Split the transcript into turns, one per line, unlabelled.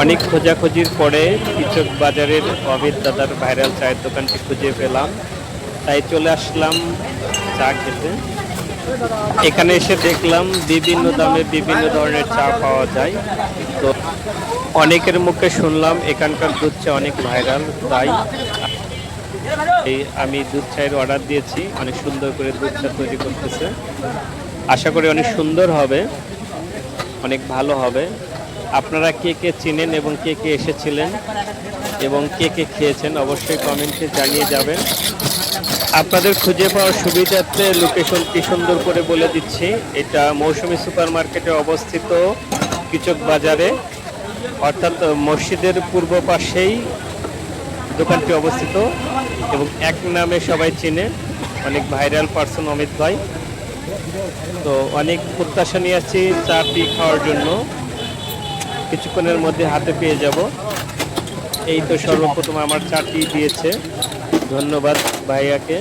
অনেক খোঁজাখুঁজির পরে কৃষক বাজারের অমিত দাদার ভাইরাল চায়ের দোকানটি খুঁজে পেলাম, তাই চলে আসলাম চা খেতে। এখানে এসে দেখলাম বিভিন্ন দামে বিভিন্ন ধরনের চা পাওয়া যায়। তো অনেকের মুখে শুনলাম এখানকার দুধ চা অনেক ভাইরাল, তাই আমি দুধ চায়ের অর্ডার দিয়েছি। অনেক সুন্দর করে দুধ চা তৈরি করতেছে, আশা করি অনেক সুন্দর হবে, অনেক ভালো হবে। আপনারা কে কে চিনেন এবং কে কে এসেছিলেন এবং কে কে খেয়েছেন অবশ্যই কমেন্টে জানিয়ে যাবেন। আপনাদের খুঁজে পাওয়ার সুবিধার্থে লোকেশনটি সুন্দর করে বলে দিচ্ছি। এটা মৌসুমী সুপার মার্কেটে অবস্থিত কৃষক বাজারে, অর্থাৎ মসজিদের পূর্ব পাশেই দোকানটি অবস্থিত এবং এক নামে সবাই চিনে, অনেক ভাইরাল পার্সন অমিত ভাই। তো অনেক প্রত্যাশা নিয়ে আছি চাটি খাওয়ার জন্য, কিছুক্ষণের মধ্যে হাতে পেয়ে যাব। এই তো সর্বপ্রথম আমার চাটি দিয়েছে, ধন্যবাদ ভাইয়াকে।